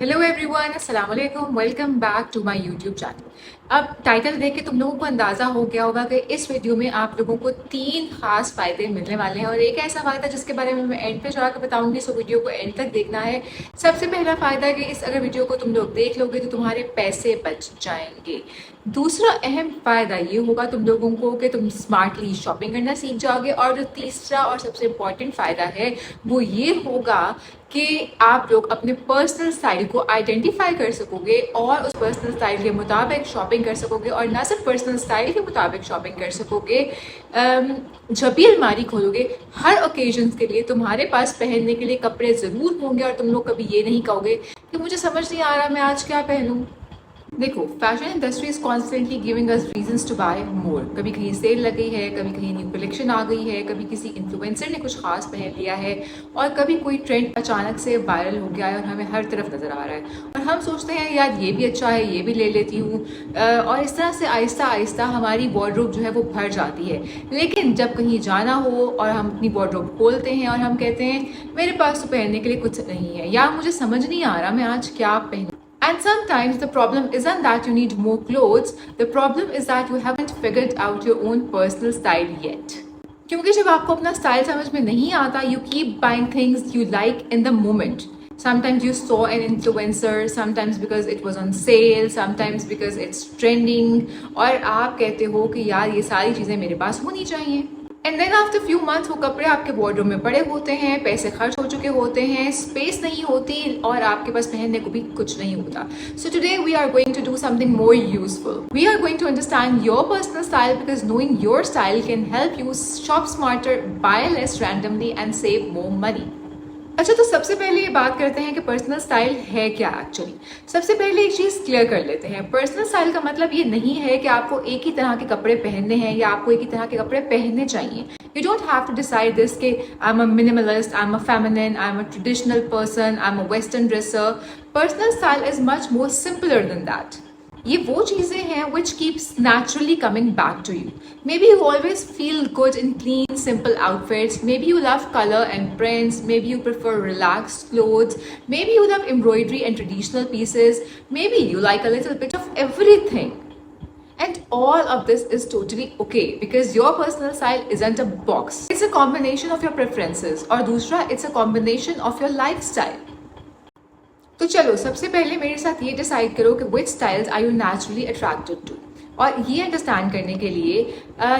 Hello everyone, अस्सलाम वालेकुम, welcome back to my YouTube channel. अब टाइटल देख के तुम लोगों को अंदाज़ा हो गया होगा कि इस वीडियो में आप लोगों को 3 खास फ़ायदे मिलने वाले हैं और एक ऐसा फ़ायदा जिसके बारे में मैं एंड पे जाकर बताऊंगी, सो वीडियो को एंड तक देखना है। सबसे पहला फ़ायदा है कि इस अगर वीडियो को तुम लोग देख लोगे तो तुम्हारे पैसे बच जाएंगे। दूसरा अहम फ़ायदा ये होगा तुम लोगों को कि तुम स्मार्टली शॉपिंग करना सीख जाओगे। और जो तीसरा और सबसे इम्पॉर्टेंट फ़ायदा है वो ये होगा कि आप लोग अपने पर्सनल स्टाइल को आइडेंटिफाई कर सकोगे और उस पर्सनल स्टाइल के मुताबिक शॉपिंग कर सकोगे। और ना सिर्फ पर्सनल स्टाइल के मुताबिक शॉपिंग कर सकोगे, जब भी अलमारी खोलोगे हर ओकेजन्स के लिए तुम्हारे पास पहनने के लिए कपड़े ज़रूर होंगे और तुम लोग कभी ये नहीं कहोगे कि मुझे समझ नहीं आ रहा मैं आज क्या पहनूं। देखो, fashion industry is constantly giving us reasons to buy more. कभी कहीं सेल लग गई है, कभी कहीं न्यू कलेक्शन आ गई है, कभी किसी इन्फ्लुएंसर ने कुछ खास पहन लिया है और कभी कोई ट्रेंड अचानक से वायरल हो गया है और हमें हर तरफ नज़र आ रहा है और हम सोचते हैं यार ये भी अच्छा है, ये भी ले लेती हूँ। और इस तरह से आहिस्ता आहिस्ता हमारी वार्डरोब जो है वो भर जाती है। लेकिन जब कहीं जाना हो और हम अपनी वार्डरोब खोलते हैं और हम कहते हैं मेरे पास तो पहनने के लिए कुछ नहीं है या मुझे समझ नहीं आ रहा मैं आज क्या पहनूं। And sometimes the problem isn't that you need more clothes, the problem is that you haven't figured out your own personal style yet. क्योंकि जब आपको अपना स्टाइल समझ में नहीं आता, you keep buying things you like in the moment. Sometimes you saw an influencer, sometimes because it was on sale, sometimes because it's trending, और आप कहते हो कि यार ये सारी चीज़ें मेरे पास होनी चाहिए। And then after few months वो कपड़े आपके वार्डरोब में पड़े होते हैं, पैसे खर्च हो चुके होते हैं, स्पेस नहीं होती और आपके पास पहनने को भी कुछ नहीं होता। So today we are going to do something more useful. We are going to understand your personal style because knowing your style can help you shop smarter, buy less randomly and save more money. अच्छा, तो सबसे पहले ये बात करते हैं कि personal style है क्या एक्चुअली। सबसे पहले एक चीज़ क्लियर कर लेते हैं, पर्सनल स्टाइल का मतलब ये नहीं है कि आपको एक ही तरह के कपड़े पहनने हैं या आपको एक ही तरह के कपड़े पहनने चाहिए। You don't have to decide this कि I'm a minimalist, I'm a feminine, I'm a traditional person, I'm a western dresser. Personal style is much more simpler than that. ये वो चीज़ें हैं which keeps naturally coming back to you. Maybe you always feel good in clean, simple outfits. Maybe you love color and prints. Maybe you prefer relaxed clothes. Maybe you love embroidery and traditional pieces. Maybe you like a little bit of everything. And all of this is totally okay because your personal style isn't a box. It's a combination of your preferences. और दूसरा, it's a combination of your lifestyle. तो चलो सबसे पहले मेरे साथ ये decide करो कि which styles are you naturally attracted to. और ये अंडरस्टैंड करने के लिए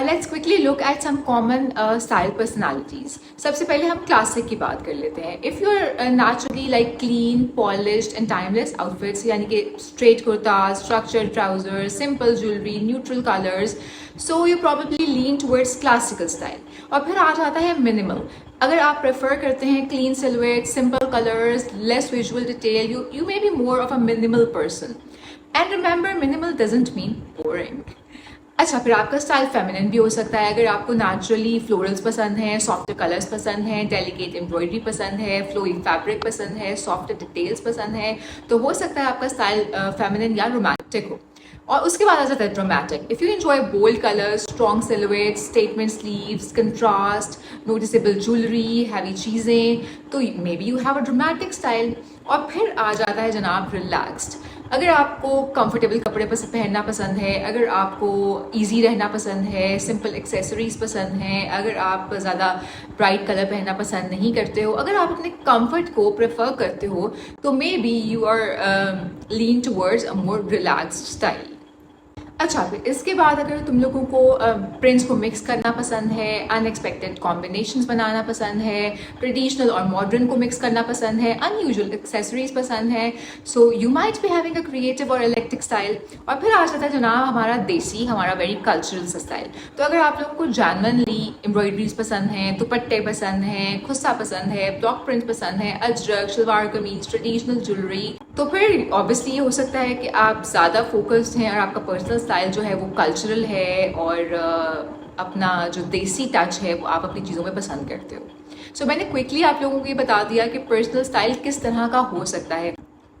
let's quickly look at some common style personalities. सबसे पहले हम क्लासिक की बात कर लेते हैं। If you are naturally like clean, polished and timeless outfits, यानी कि straight kurta, structured trouser, simple jewellery, neutral colours, so you probably lean towards classical style. और फिर आ जाता है मिनिमल। अगर आप प्रेफर करते हैं clean silhouette, simple colours, less visual detail, you may be more of a minimal person. And remember, minimal doesn't mean boring. अच्छा, फिर आपका स्टाइल फेमिनिन भी हो सकता है। अगर आपको नेचुरली फ्लोरल्स पसंद हैं, सॉफ्ट कलर्स पसंद हैं, डेलिकेट एम्ब्रॉयडरी पसंद है, फ्लोई फैब्रिक पसंद है, सॉफ्ट डिटेल्स पसंद है, तो हो सकता है आपका स्टाइल फेमिनिन या रोमांटिक हो। और उसके बाद आ जाता है dramatic. If you enjoy bold colours, strong silhouettes, statement sleeves, contrast, noticeable jewellery, heavy चीज़ें, तो maybe you have a dramatic style. और फिर आ जाता है जनाब रिलैक्स्ड। अगर आपको कंफर्टेबल कपड़े पहनना पसंद है, अगर आपको इजी रहना पसंद है, सिंपल एक्सेसरीज पसंद हैं, अगर आप ज़्यादा ब्राइट कलर पहनना पसंद नहीं करते हो, अगर आप अपने कंफर्ट को प्रेफर करते हो, तो maybe you are lean towards a more relaxed style. अच्छा, फिर इसके बाद अगर तुम लोगों को प्रिंट्स को मिक्स करना पसंद है, अनएक्सपेक्टेड कॉम्बिनेशंस बनाना पसंद है, ट्रेडिशनल और मॉडर्न को मिक्स करना पसंद है, अनयूजुअल एक्सेसरीज पसंद है, so you might be having a creative और इलेक्ट्रिक स्टाइल। और फिर आ जाता है जनाब हमारा देसी, हमारा वेरी कल्चरल स्टाइल। तो अगर आप लोगों को जेन्युइनली एम्ब्रॉयडरीज पसंद हैं, दुपट्टे पसंद हैं, खुस्सा पसंद है, ब्लॉक प्रिंट पसंद है, अजरक, शलवार कमीज, ट्रेडिशनल ज्वेलरी, तो फिर ऑब्वियसली ये हो सकता है कि आप ज़्यादा फोकस्ड हैं और आपका पर्सनल स्टाइल जो है वो कल्चरल है और अपना जो देसी टच है वो आप अपनी चीज़ों में पसंद करते हो। सो मैंने क्विकली आप लोगों को ये बता दिया कि पर्सनल स्टाइल किस तरह का हो सकता है।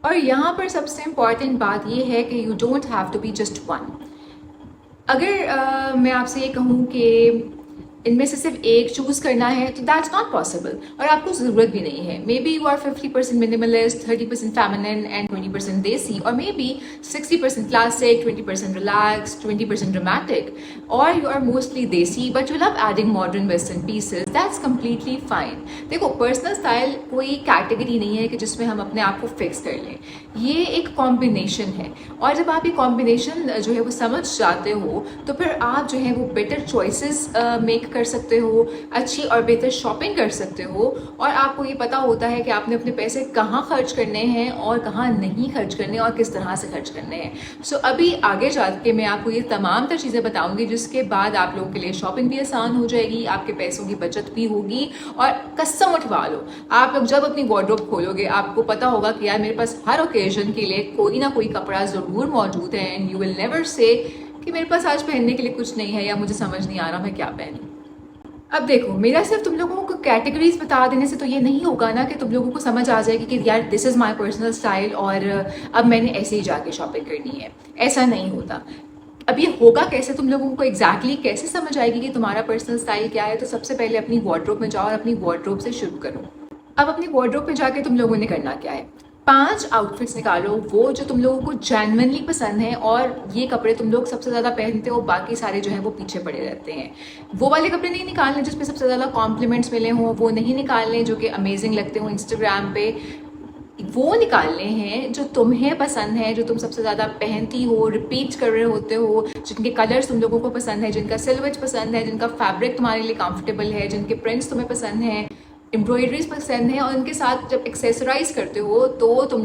और यहाँ पर सबसे इम्पॉर्टेंट बात ये है कि you don't have to be just one. अगर मैं आपसे ये कहूँ कि इनमें से सिर्फ एक चूज करना है तो दैट्स नॉट पॉसिबल, और आपको ज़रूरत भी नहीं है। Maybe you are 50% minimalist, 30% feminine and 20% desi, और maybe 60% classic, 20% relax, 20% dramatic, और you are mostly desi but you love adding modern western pieces, that's completely fine. देखो, पर्सनल स्टाइल कोई कैटेगरी नहीं है कि जिसमें हम अपने आप को फिक्स कर लें, ये एक कॉम्बिनेशन है, और जब आप ये कॉम्बिनेशन जो है वो समझ जाते हो तो फिर आप जो है वो बेटर चॉइसेस मेक कर सकते हो, अच्छी और बेहतर शॉपिंग कर सकते हो, और आपको ये पता होता है कि आपने अपने पैसे कहाँ खर्च करने हैं और कहाँ नहीं खर्च करने और किस तरह से खर्च करने हैं। सो अभी आगे जाके मैं आपको ये तमाम तर चीज़ें बताऊंगी जिसके बाद आप लोगों के लिए शॉपिंग भी आसान हो जाएगी, आपके पैसों की बचत भी होगी, और कसम उठवा लो, आप लोग जब अपनी वार्डरोब खोलोगे आपको पता होगा कि यार मेरे पास हर ओकेजन के लिए कोई ना कोई कपड़ा ज़रूर मौजूद है, and you will never say कि मेरे पास आज पहनने के लिए कुछ नहीं है या मुझे समझ नहीं आ रहा मैं क्या पहनूं। अब देखो, मेरा सिर्फ तुम लोगों को कैटेगरीज बता देने से तो ये नहीं होगा ना कि तुम लोगों को समझ आ जाएगी कि यार this is my personal style और अब मैंने ऐसे ही जाके शॉपिंग करनी है। ऐसा नहीं होता। अब ये होगा कैसे, तुम लोगों को एग्जैक्टली कैसे समझ आएगी कि तुम्हारा पर्सनल स्टाइल क्या है? तो सबसे पहले अपनी वार्डरोब में जाओ और अपनी वार्डरोब से शुरू करो। अब अपनी वार्डरोब में जाके तुम लोगों ने करना क्या है, 5 आउटफिट्स निकालो वो जो तुम लोगों को जेन्युइनली पसंद है, और ये कपड़े तुम लोग सबसे ज़्यादा पहनते हो, बाकी सारे जो है वो पीछे पड़े रहते हैं। वो वाले कपड़े नहीं निकालने जिसपे सबसे ज़्यादा कॉम्प्लीमेंट्स मिले हों, वो नहीं निकालने जो कि अमेजिंग लगते हो इंस्टाग्राम पे, वो निकालने हैं जो तुम्हें पसंद है, जो तुम सबसे ज़्यादा पहनती हो, रिपीट कर रहे होते हो, जिनके कलर्स तुम लोगों को पसंद है, जिनका सिलवेट पसंद है, जिनका फैब्रिक तुम्हारे लिए कंफर्टेबल है, जिनके प्रिंट्स तुम्हें पसंद हैं, एम्ब्रॉयडरीज पसंद है, और उनके साथ जब एक्सेसराइज करते हो तो तुम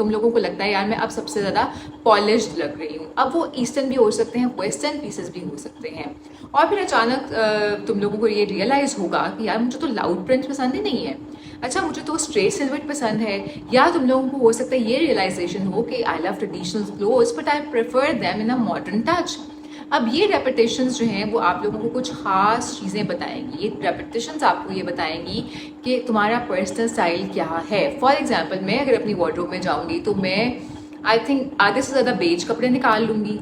लोगों को लगता है यार मैं अब सबसे ज़्यादा पॉलिश्ड लग रही हूँ। अब वो ईस्टर्न भी हो सकते हैं, वेस्टर्न पीसेस भी हो सकते हैं, और फिर अचानक तुम लोगों को ये रियलाइज़ होगा कि यार मुझे तो लाउड प्रिंट्स पसंद ही नहीं है, अच्छा मुझे तो स्ट्रेट सिल्वेट पसंद है। या तुम लोगों को हो सकता है ये रियलाइजेशन हो कि I love traditional clothes but I prefer them in a modern touch. अब ये रेपिटेशंस जो हैं वो आप लोगों को कुछ खास चीज़ें बताएंगी, ये रेपिटेशंस आपको ये बताएंगी कि तुम्हारा पर्सनल स्टाइल क्या है। फॉर एग्जांपल, मैं अगर अपनी वार्डरोब में जाऊंगी तो मैं आई थिंक आधे से ज़्यादा बेज कपड़े निकाल लूँगी,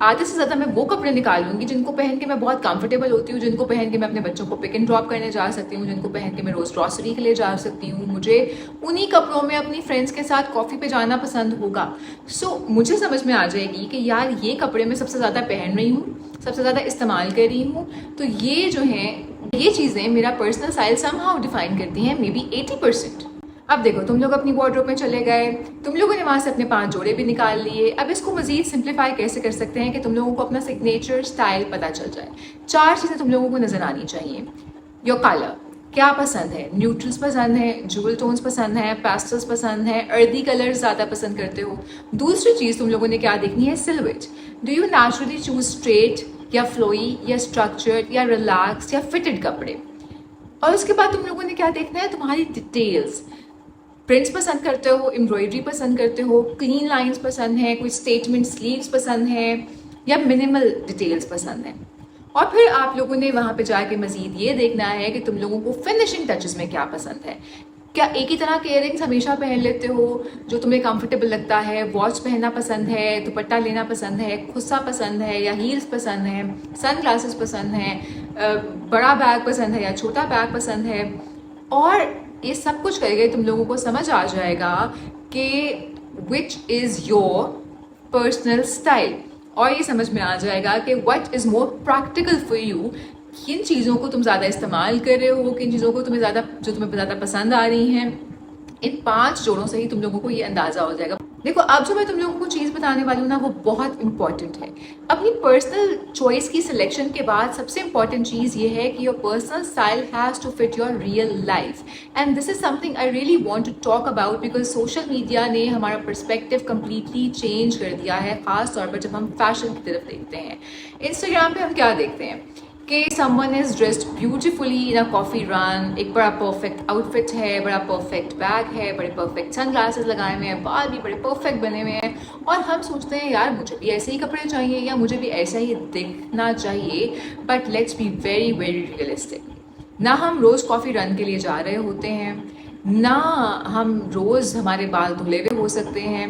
आधे से ज़्यादा मैं वो कपड़े निकाल लूँगी जिनको पहन के मैं बहुत कंफर्टेबल होती हूँ, जिनको पहन के मैं अपने बच्चों को पिक एंड ड्रॉप करने जा सकती हूँ, जिनको पहन के मैं रोज़ ग्रॉसरी के लिए जा सकती हूँ। मुझे उन्हीं कपड़ों में अपनी फ्रेंड्स के साथ कॉफ़ी पे जाना पसंद होगा। सो मुझे समझ में आ जाएगी कि यार ये कपड़े मैं सबसे ज़्यादा पहन रही हूँ, सबसे ज़्यादा इस्तेमाल कर रही हूँ, तो ये जो हैं ये चीज़ें मेरा पर्सनल स्टाइल समहाउ डिफाइन करती हैं, मे बी 80%। अब देखो, तुम लोग अपनी वार्डरोब में चले गए, तुम लोगों ने वहाँ से अपने 5 जोड़े भी निकाल लिए। अब इसको मजीद सिंप्लीफाई कैसे कर सकते हैं कि तुम लोगों को अपना सिग्नेचर स्टाइल पता चल जाए। 4 चीज़ें तुम लोगों को नज़र आनी चाहिए। योर कलर, क्या पसंद है? न्यूट्रल्स पसंद है, जूल टोन्स पसंद है, पेस्टल्स पसंद है, अर्दी कलर्स ज़्यादा पसंद करते हो। दूसरी चीज़ तुम लोगों ने क्या देखनी है, silhouette. Do you naturally choose straight या फ्लोई या स्ट्रक्चर्ड या रिलैक्स या फिटेड कपड़े? और उसके बाद तुम लोगों ने क्या देखना है, तुम्हारी डिटेल्स। प्रिंट्स पसंद करते हो, एम्ब्रॉयडरी पसंद करते हो, क्लीन लाइंस पसंद है, कुछ स्टेटमेंट स्लीव्स पसंद है, या मिनिमल डिटेल्स पसंद है। और फिर आप लोगों ने वहाँ पे जाके मजीद ये देखना है कि तुम लोगों को फिनिशिंग टचेस में क्या पसंद है। क्या एक ही तरह के इयरिंग्स हमेशा पहन लेते हो जो तुम्हें कंफर्टेबल लगता है? वॉच पहनना पसंद है, दुपट्टा लेना पसंद है, खुस्सा पसंद है या हील्स पसंद है, सन ग्लासेस पसंद है, बड़ा बैग पसंद है या छोटा बैग पसंद है? और ये सब कुछ करके तुम लोगों को समझ आ जाएगा कि which is your personal style, और ये समझ में आ जाएगा कि what is more practical for you. किन चीज़ों को तुम ज़्यादा इस्तेमाल कर रहे हो, किन चीज़ों को तुम्हें ज़्यादा पसंद आ रही हैं। इन 5 जोड़ों से ही तुम लोगों को ये अंदाज़ा हो जाएगा। देखो, अब जो मैं तुम लोगों को चीज़ बताने वाली हूँ ना वो बहुत इंपॉर्टेंट है। अपनी पर्सनल चॉइस की सिलेक्शन के बाद सबसे इंपॉर्टेंट चीज़ ये है कि your personal style has to fit your real life, and this is something I really want to talk about because social media ने हमारा पर्सपेक्टिव कम्प्लीटली चेंज कर दिया है, ख़ास तौर पर जब हम फैशन की तरफ देखते हैं। इंस्टाग्राम पे हम क्या देखते हैं कि someone is dressed beautifully in a coffee run, एक बड़ा परफेक्ट आउटफिट है, बड़ा परफेक्ट बैग है, बड़े परफेक्ट सन ग्लासेस लगाए हुए हैं, बाल भी बड़े परफेक्ट बने हुए हैं, और हम सोचते हैं यार मुझे भी ऐसे ही कपड़े चाहिए या मुझे भी ऐसा ही दिखना चाहिए। But let's be very very realistic. ना हम रोज़ कॉफ़ी रन के लिए जा रहे होते हैं, ना हम रोज़ हमारे बाल धुले हुए हो सकते हैं।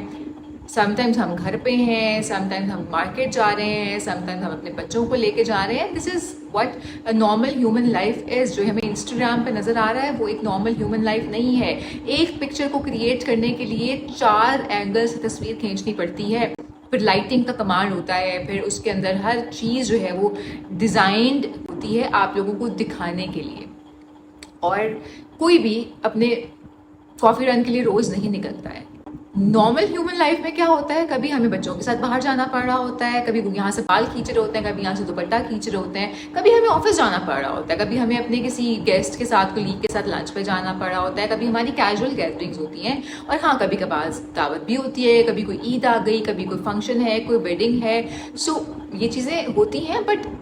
समटाइम्स हम घर पे हैं, समटाइम्स हम मार्केट जा रहे हैं, समटाइम्स हम अपने बच्चों को लेके जा रहे हैं. This is what a normal human life is. जो हमें इंस्टाग्राम पे नज़र आ रहा है वो एक नॉर्मल ह्यूमन लाइफ नहीं है. एक पिक्चर को क्रिएट करने के लिए 4 एंगल से तस्वीर खींचनी पड़ती है, फिर लाइटिंग का कमाल होता है, फिर उसके अंदर हर चीज़ जो है वो डिज़ाइंड होती है आप लोगों को दिखाने के लिए. और कोई भी अपने कॉफ़ी रन के लिए रोज़ नहीं निकलता है. नॉर्मल ह्यूमन लाइफ में क्या होता है, कभी हमें बच्चों के साथ बाहर जाना पड़ रहा होता है, कभी यहाँ से बाल खींच रहे होते हैं, कभी यहाँ से दुपट्टा खींच रहे होते हैं, कभी हमें ऑफिस जाना पड़ रहा होता है, कभी हमें अपने किसी गेस्ट के साथ, कोलीग के साथ लंच पे जाना पड़ रहा होता है, कभी हमारी कैजुअल गैदरिंग्स होती हैं, और हाँ कभी कभार दावत भी होती है, कभी कोई ईद आ गई, कभी कोई फंक्शन है, कोई वेडिंग है. सो ये चीज़ें होती हैं, बट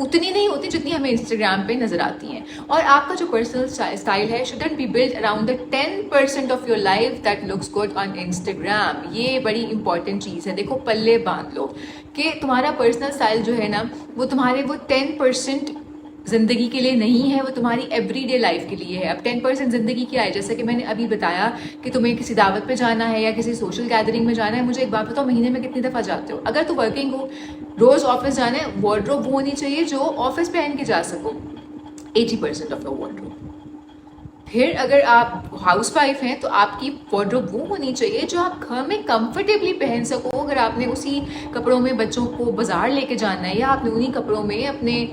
उतनी नहीं होती जितनी हमें इंस्टाग्राम पे नजर आती हैं. और आपका जो पर्सनल स्टाइल है shouldn't be build around the 10% of your life that looks good on Instagram. ये बड़ी इंपॉर्टेंट चीज़ है. देखो, पल्ले बांध लो कि तुम्हारा पर्सनल स्टाइल जो है ना वो तुम्हारे वो 10% ज़िंदगी के लिए नहीं है, वो तुम्हारी एवरीडे लाइफ के लिए है. अब 10% ज़िंदगी क्या है, जैसे कि मैंने अभी बताया कि तुम्हें किसी दावत पे जाना है या किसी सोशल गैदरिंग में जाना है. मुझे एक बात बताओ, महीने में कितनी दफ़ा जाते हो? अगर तो वर्किंग हो, रोज़ ऑफिस जाना है, वार्डरोब वो होनी चाहिए जो ऑफिस पहन के जा सको, 80% ऑफ योर वार्डरोब. फिर अगर आप हाउस वाइफ हैं तो आपकी वार्डरोब वो होनी चाहिए जो आप घर में कंफर्टेबली पहन सको. अगर आपने उसी कपड़ों में बच्चों को बाजार लेके जाना है या आपने उन्हीं कपड़ों में अपने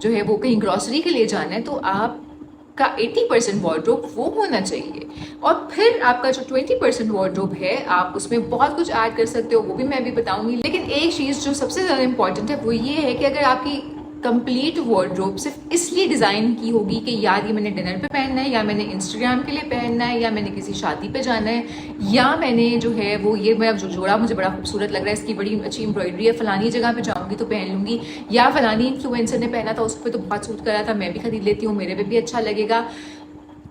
जो है वो कहीं ग्रॉसरी के लिए जाना है, तो आपका 80% वार्डरोब वो होना चाहिए. और फिर आपका जो 20% वार्डरोब है आप उसमें बहुत कुछ ऐड कर सकते हो, वो भी मैं अभी बताऊंगी. लेकिन एक चीज़ जो सबसे ज़्यादा इंपॉर्टेंट है वो ये है कि अगर आपकी कंप्लीट वार्डरोब सिर्फ इसलिए डिज़ाइन की होगी कि यार ये मैंने डिनर पे पहनना है, या मैंने इंस्टाग्राम के लिए पहनना है, या मैंने किसी शादी पे जाना है, या मैंने जो है वो ये मैं जो जोड़ा मुझे बड़ा खूबसूरत लग रहा है, इसकी बड़ी अच्छी एम्ब्रॉयडरी है, फलानी जगह पे जाऊंगी तो पहन लूंगी, या फलानी इन्फ्लुएंसर ने पहना था उस पर तो बहुत सूट करा था, मैं भी खरीद लेती हूँ, मेरे पे भी अच्छा लगेगा.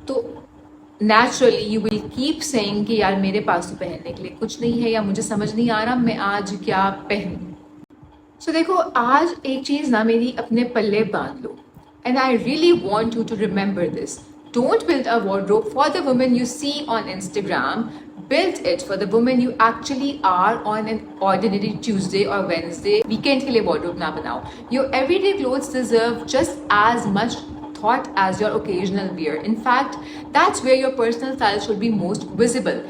तो naturally you will keep saying कि यार मेरे पास तो पहनने के लिए कुछ नहीं है, या मुझे समझ नहीं आ रहा मैं आज क्या पहनूं. सो देखो, आज एक चीज़ ना मेरी अपने पल्ले बांध लो. And I really want you to remember this. Don't build a wardrobe for the women you see on Instagram. Build it for the woman you actually are on an ordinary Tuesday or Wednesday. Weekend के लिए wardrobe ना बनाओ. Your everyday clothes deserve just as much thought as your occasional wear. In fact, that's where your personal style should be most visible.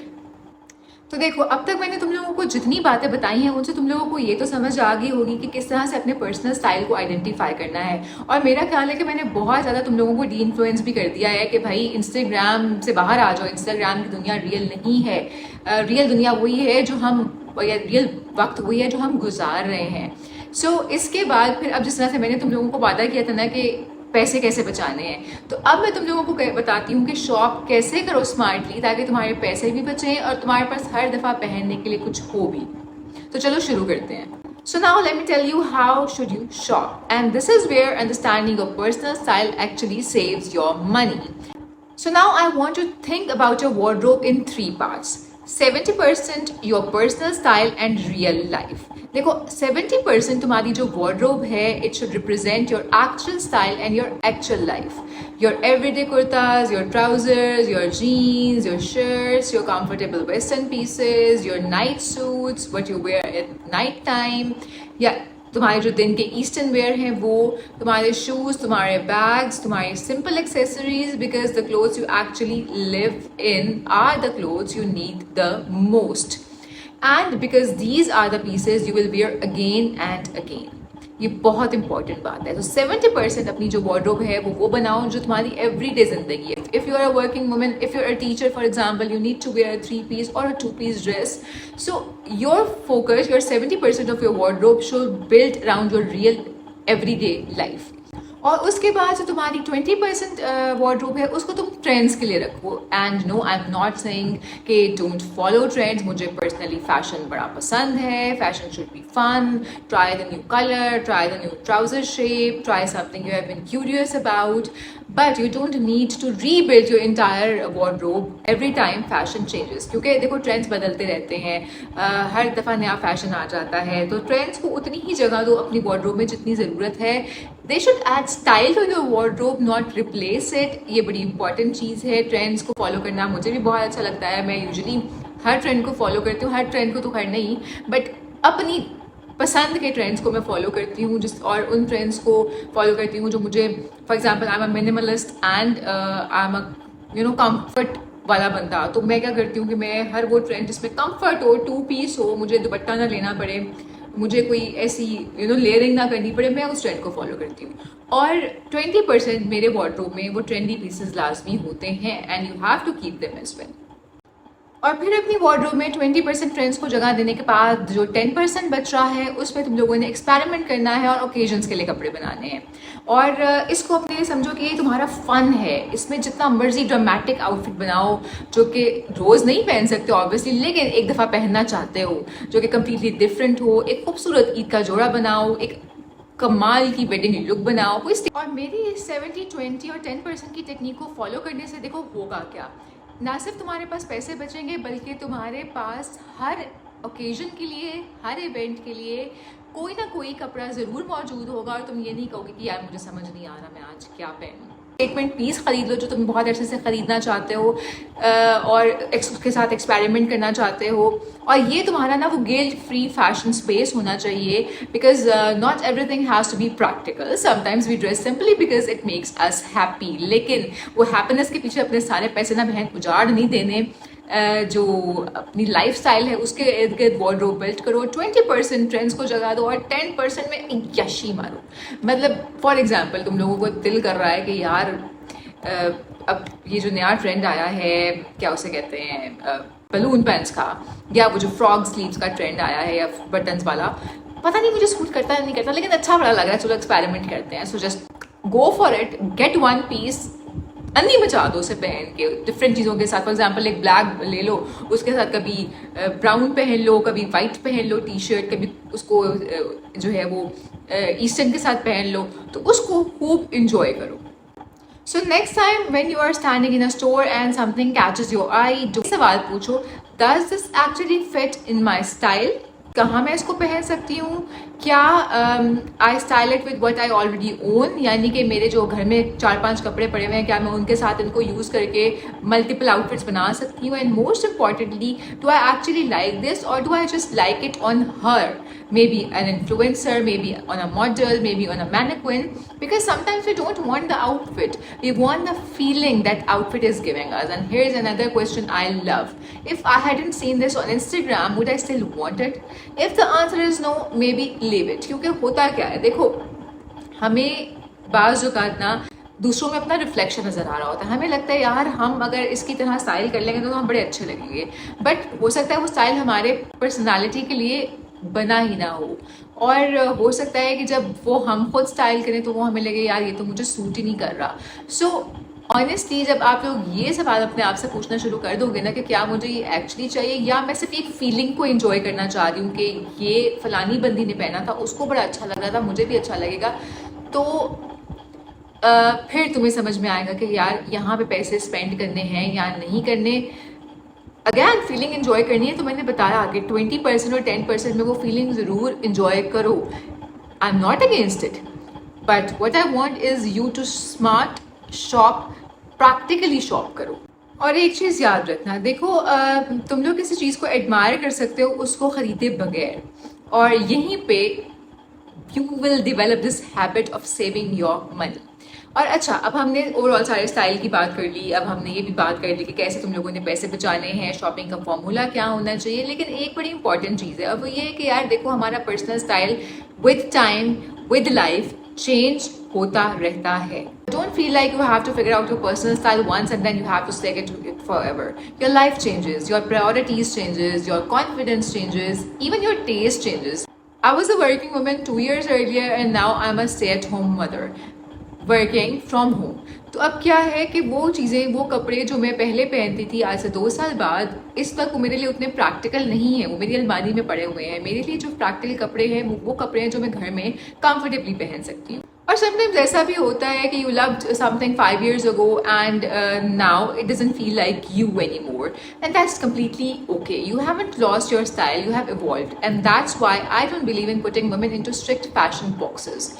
तो देखो, अब तक मैंने तुम लोगों को जितनी बातें बताई हैं उनसे तुम लोगों को ये तो समझ आ गई होगी कि किस तरह से अपने पर्सनल स्टाइल को आइडेंटिफाई करना है. और मेरा ख्याल है कि मैंने बहुत ज़्यादा तुम लोगों को डी इन्फ्लुएंस भी कर दिया है कि भाई इंस्टाग्राम से बाहर आ जाओ, इंस्टाग्राम की दुनिया रियल नहीं है. रियल दुनिया वही है जो हम, या रियल वक्त वही है जो हम गुजार रहे हैं. सो इसके बाद फिर अब जिस तरह से मैंने तुम लोगों को वादा किया था ना कि पैसे कैसे बचाने हैं, तो अब मैं तुम लोगों को बताती हूँ कि शॉप कैसे करो स्मार्टली ताकि तुम्हारे पैसे भी बचें और तुम्हारे पास हर दफ़ा पहनने के लिए कुछ हो भी. तो चलो शुरू करते हैं. So now let me tell you how should you shop, and this is where understanding your personal style actually saves your money. So now I want you to think about your wardrobe in 3 parts. 70% your personal style and real life. देखो, 70% तुम्हारी जो wardrobe है, it should represent your actual style and your actual life. Your everyday kurtas, your trousers, your jeans, your shirts, your comfortable western pieces, your night suits, what you wear at night time, या तुम्हारे जो दिन के eastern where हैं वो, तुम्हारे shoes, तुम्हारे bags, तुम्हारी simple accessories, because the clothes you actually live in are the clothes you need the most, and because these are the pieces you will wear again and again. ये बहुत important बात है. तो 70% अपनी जो wardrobe है वो बनाओ जो तुम्हारी एवरीडे जिंदगी है. If you are a working woman, if you are a teacher for example, you need to wear a 3-piece or a 2-piece dress. So your focus, your 70% of your wardrobe should build around your real everyday life. और उसके बाद जो तुम्हारी 20% wardrobe है उसको तुम trends के लिए रखो. And no, I am not saying कि डोंट फॉलो ट्रेंड्स. मुझे पर्सनली फैशन बड़ा पसंद है. Fashion should be fun. Try the new colour, try the new trouser shape, try something you have been curious about, but you don't need to rebuild your entire wardrobe every time fashion changes. क्योंकि देखो, trends बदलते रहते हैं, हर दफ़ा नया fashion आ जाता है. तो ट्रेंड्स को उतनी ही जगह दो अपनी वार्डरोब में जितनी ज़रूरत है. They should add style to your wardrobe, not replace it. ये बड़ी इंपॉर्टेंट चीज़ है. ट्रेंड्स को फॉलो करना मुझे भी बहुत अच्छा लगता है. मैं यूजुअली हर ट्रेंड को फॉलो करती हूँ, हर ट्रेंड को तो खैर नहीं, बट अपनी पसंद के ट्रेंड्स को मैं फॉलो करती हूँ जिस और उन ट्रेंड्स को फॉलो करती हूँ जो मुझे, for example I am a minimalist and I am a comfort वाला बंदा, तो मैं क्या करती हूँ कि मैं हर वो ट्रेंड जिसमें कंफर्ट हो, 2 पीस हो, मुझे दुपट्टा ना लेना पड़े, मुझे कोई ऐसी लेयरिंग ना करनी पड़े, मैं उस ट्रेंड को फॉलो करती हूँ। और 20% मेरे वार्डरोब में वो ट्रेंडी पीसेस लाजमी होते हैं and you have to keep them as well. और फिर अपनी वार्डरोब में 20% ट्रेंड्स को जगह देने के बाद जो 10% बच रहा है उसमें तुम लोगों ने एक्सपेरिमेंट करना है और ओकेजन्स के लिए कपड़े बनाने हैं। और इसको अपने लिए समझो कि ये तुम्हारा फन है, इसमें जितना मर्जी ड्रामेटिक आउटफिट बनाओ जो कि रोज़ नहीं पहन सकते ऑब्वियसली, लेकिन एक दफ़ा पहनना चाहते हो, जो कि कम्प्लीटली डिफरेंट हो। एक खूबसूरत ईद का जोड़ा बनाओ, एक कमाल की वेडिंग लुक बनाओ कोई। और मेरी 70-20 और 10% की टेक्निक को फॉलो करने से देखो होगा क्या, ना सिर्फ तुम्हारे पास पैसे बचेंगे बल्कि तुम्हारे पास हर ओकेजन के लिए, हर इवेंट के लिए कोई ना कोई कपड़ा ज़रूर मौजूद होगा और तुम ये नहीं कहोगे कि यार मुझे समझ नहीं आ रहा मैं आज क्या पहनूं। स्टेटमेंट पीस खरीद लो जो तुम बहुत अरसे से खरीदना चाहते हो और उसके साथ एक्सपेरिमेंट करना चाहते हो, और ये तुम्हारा ना वो गिल्ट फ्री फैशन स्पेस होना चाहिए, because not everything has to be practical. Sometimes we dress simply because it makes us happy, लेकिन वो हैप्पीनेस के पीछे अपने सारे पैसे ना बहन उजाड़ नहीं देने। जो अपनी लाइफ स्टाइल है उसके इर्द गिर्द वार्डरोब बिल्ड करो, 20% ट्रेंड्स को जगा दो और 10% में यशी मारो। मतलब फॉर एग्जांपल तुम लोगों को दिल कर रहा है कि यार अब ये जो नया ट्रेंड आया है, क्या उसे कहते हैं, बलून पैंट्स का, या वो जो फ्रॉग स्लीव्स का ट्रेंड आया है या बटन्स वाला, पता नहीं मुझे सूट करता है नहीं करता, लेकिन अच्छा बड़ा लग रहा है, चलो एक्सपेरिमेंट करते हैं। So just go for it, get 1 piece, अन्नी मचा दो उसे पहन के डिफरेंट चीज़ों के साथ। फॉर एग्जाम्पल एक ब्लैक ले लो, उसके साथ कभी ब्राउन पहन लो, कभी वाइट पहन लो टी शर्ट, कभी उसको जो है वो ईस्टर्न के साथ पहन लो, तो उसको खूब इंजॉय करो। So next time when you are standing in a store and something catches your eye, जो सवाल पूछो, does this actually fit in my style, कहाँ मैं इसको पहन सकती हूँ, क्या I style it with what I already own, यानी कि मेरे जो घर में 4-5 कपड़े पड़े हुए हैं, क्या मैं उनके साथ इनको यूज़ करके मल्टीपल आउटफिट्स बना सकती हूँ, and most importantly do I actually like this और do I just like it on her, maybe an influencer, maybe on a model, maybe on a mannequin, because sometimes we don't want the outfit, we want the feeling that outfit is giving us. And here's another question I love: if I hadn't seen this on Instagram, would I still want it? If the answer is no, maybe leave it. क्योंकि होता क्या है, देखो हमें बाज़ औक़ात ना दूसरों में अपना रिफ्लेक्शन नज़र आ रहा होता है, हमें लगता है यार हम अगर इसकी तरह स्टाइल कर लेंगे तो हम बड़े अच्छे लगेंगे, बट हो सकता है वो स्टाइल हमारे पर्सनालिटी के लिए बना ही ना हो, और हो सकता है कि जब वो हम खुद स्टाइल करें तो वो हमें लगे यार ये तो मुझे सूट ही नहीं कर रहा। सो ऑनेस्टली जब आप लोग ये सवाल अपने आप से पूछना शुरू कर दोगे ना कि क्या मुझे ये एक्चुअली चाहिए या मैं सिर्फ एक फीलिंग को एंजॉय करना चाह रही हूँ कि ये फलानी बंदी ने पहना था, उसको बड़ा अच्छा लग रहा था, मुझे भी अच्छा लगेगा, तो फिर तुम्हें समझ में आएगा कि यार यहाँ पे पैसे स्पेंड करने हैं या नहीं करने। अगैन फीलिंग इंजॉय करनी है तो मैंने बताया आगे 20% और 10% में वो फीलिंग ज़रूर इंजॉय करो। I am not against it, but what I want is you to smart shop, practically shop करो। और एक चीज़ याद रखना, देखो तुम लोग किसी चीज़ को एडमायर कर सकते हो उसको ख़रीदे बगैर, और यहीं पे you will develop this habit of saving your money. और अच्छा, अब हमने ओवरऑल सारे स्टाइल की बात कर ली, अब हमने ये भी बात कर ली कि कैसे तुम लोगों ने पैसे बचाने हैं, शॉपिंग का फॉर्मूला क्या होना चाहिए, लेकिन एक बड़ी इंपॉर्टेंट चीज़ है, अब वो ये है कि यार देखो हमारा personal style with time with life change होता रहता है। Don't feel like you have to figure out your personal style once and then you have to stick it to it forever. Your life changes, your priorities changes, your confidence changes, even your taste changes. I was a working woman 2 years earlier and now I'm a stay-at-home mother. Working from home. तो अब क्या है कि वो चीज़ें, वो कपड़े जो मैं पहले पहनती थी आज से 2 साल बाद, इस वक्त वो मेरे लिए उतने प्रैक्टिकल नहीं है, वो मेरी अलमारी में पड़े हुए हैं। मेरे लिए जो प्रैक्टिकल कपड़े हैं वो कपड़े हैं जो मैं घर में कंफर्टेबली पहन सकती हूँ। और समटाइम्स ऐसा भी होता है कि you loved something 5 years ago and now it doesn't feel like you anymore, and that's completely okay. You haven't lost your style, you have evolved, and that's why I don't believe in putting women into strict fashion boxes.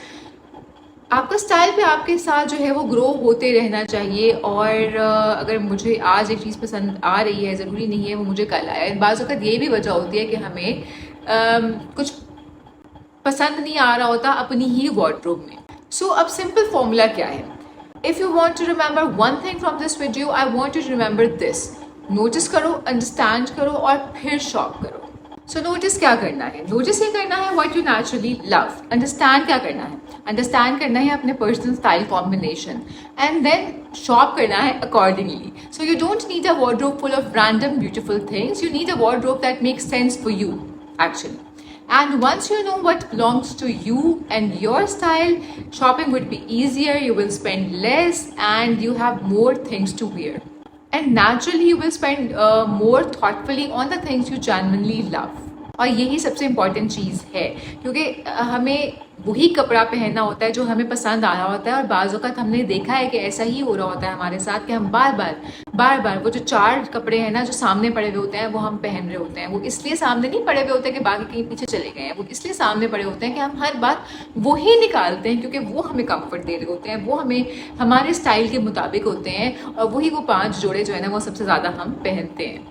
आपका style पे आपके साथ जो है वो grow होते रहना चाहिए। और अगर मुझे आज एक चीज़ पसंद आ रही है, ज़रूरी नहीं है वो मुझे कल आए। बाज़ वक़्त ये भी वजह होती है कि हमें कुछ पसंद नहीं आ रहा होता अपनी ही वार्डरोब में। सो अब सिंपल फॉर्मूला क्या है? If you want to remember one thing from this video, I want you to remember this. Notice करो, अंडरस्टैंड करो और फिर शॉप करो। सो नोटिस क्या करना है? नोटिस ये करना है what you naturally love. Understand क्या करना है? अंडरस्टैंड करना है अपने personal style combination and then shop करना है accordingly. So you don't need a wardrobe full of random beautiful things, you need a wardrobe that makes sense for you actually. And once you know what belongs to you and your style, shopping would be easier, you will spend less and you have more things to wear. And naturally you will spend more thoughtfully on the things you genuinely love. और यही सबसे important चीज़ है, क्योंकि हमें वही कपड़ा पहनना होता है जो हमें पसंद आ रहा होता है। और बाज़ वक़्त हमने देखा है कि ऐसा ही हो रहा होता है हमारे साथ कि हम बार बार वो जो 4 कपड़े हैं ना जो सामने पड़े हुए होते हैं वो हम पहन रहे होते हैं। वो इसलिए सामने नहीं पड़े हुए होते कि बाकी कहीं पीछे चले गए हैं, वो इसलिए सामने पड़े होते हैं कि हम हर बार वही निकालते हैं क्योंकि वो हमें कम्फर्ट दे रहे होते हैं, वो हमें हमारे स्टाइल के मुताबिक होते हैं और वही वो 5 जोड़े जो है ना वो सबसे ज़्यादा हम पहनते हैं।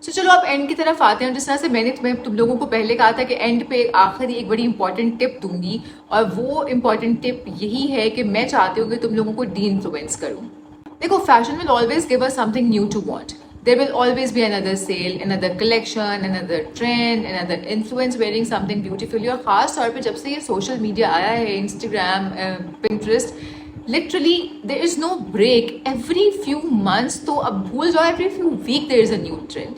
तो चलो अब एंड की तरफ आते हैं। जिस तरह से मैंने तुम लोगों को पहले कहा था कि एंड पे आखिरी एक बड़ी इंपॉर्टेंट टिप दूंगी, और वो इंपॉर्टेंट टिप यही है कि मैं चाहती हूँ कि तुम लोगों को डी इन्फ्लुएंस करूँ। देखो, fashion will always give us something new to want. There will always be another sale, another collection, another trend, another influence wearing something beautiful। और खास तौर पे जब से ये सोशल मीडिया आया है, Instagram, Pinterest, literally there is no break. Every few months, तो अब भूल जाओ, every few week there is a new trend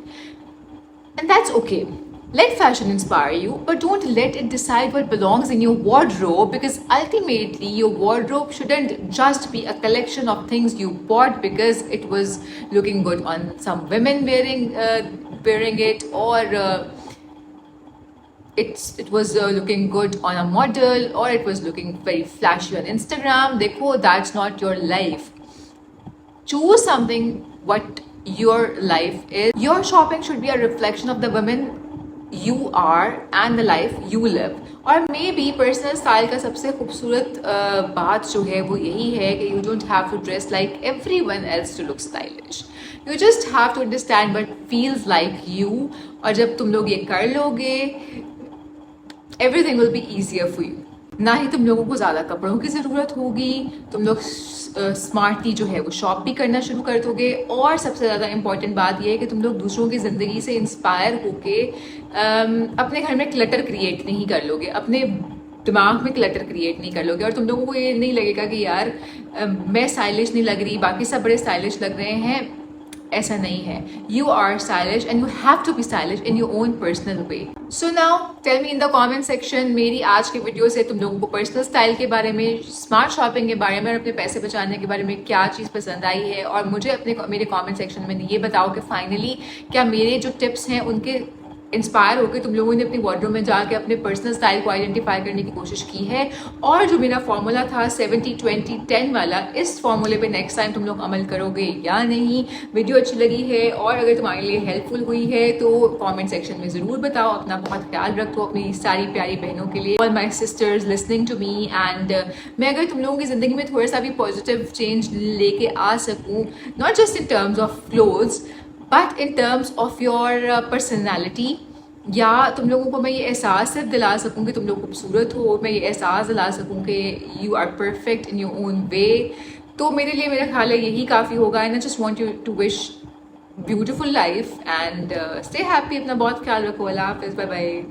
and that's okay. Let fashion inspire you, but don't let it decide what belongs in your wardrobe, because ultimately your wardrobe shouldn't just be a collection of things you bought because it was looking good on some women wearing it, or it was looking good on a model, or it was looking very flashy on Instagram. Dekho, that's not your life. Choose something what your life is. Your shopping should be a reflection of the women you are and the life you live. और may be personal style का सबसे खूबसूरत बात जो है वो यही है कि you don't have to dress like everyone else to look stylish. You just have to understand what feels like you. और जब तुम लोग ये कर लोगे, everything will be easier for you. ना ही तुम लोगों को ज़्यादा कपड़ों की ज़रूरत होगी, तुम लोग स्मार्टली जो है वो शॉप भी करना शुरू कर दोगे। और सबसे ज़्यादा इम्पॉर्टेंट बात यह है कि तुम लोग दूसरों की ज़िंदगी से इंस्पायर होके अपने घर में क्लटर क्रिएट नहीं कर लोगे, अपने दिमाग में क्लटर क्रिएट नहीं कर लोगे। और तुम लोगों को ये नहीं लगेगा कि यार मैं स्टाइलिश नहीं लग रही, बाकी सब बड़े स्टाइलिश लग रहे हैं। ऐसा नहीं है। You are stylish and you have to be stylish in your own personal way. So now tell me in the comment section, मेरी आज की वीडियो से तुम लोगों को पर्सनल स्टाइल के बारे में, स्मार्ट शॉपिंग के बारे में और अपने पैसे बचाने के बारे में क्या चीज़ पसंद आई है। और मुझे मेरे कमेंट सेक्शन में ये बताओ कि फाइनली क्या मेरे जो टिप्स हैं उनके इंस्पायर होकर तुम लोगों ने अपनी वार्डरोब में जाके अपने पर्सनल स्टाइल को आइडेंटिफाई करने की कोशिश की है। और जो मेरा फॉर्मूला था 70-20-10 वाला, इस फॉर्मूले पे नेक्स्ट टाइम तुम लोग अमल करोगे या नहीं। वीडियो अच्छी लगी है और अगर तुम्हारे लिए हेल्पफुल हुई है तो कमेंट सेक्शन में ज़रूर बताओ। अपना बहुत ख्याल रखो अपनी सारी प्यारी बहनों के लिए, all my sisters listening to me. And मैं अगर तुम लोगों की ज़िंदगी में थोड़ा सा भी पॉजिटिव चेंज लेके आ सकूँ, not just in terms of clothes but in terms of your personality, या तुम लोगों को मैं ये एहसास सिर्फ दिला सकूँ कि तुम लोग खूबसूरत हो, मैं ये एहसास दिला सकूँ कि you are perfect in your own way, तो मेरे लिए मेरा ख्याल है यही काफ़ी होगा। And I just want you to wish beautiful life and stay happy. अपना बहुत ख्याल रखो। अल्लाह हाफिज़, बाय बाय।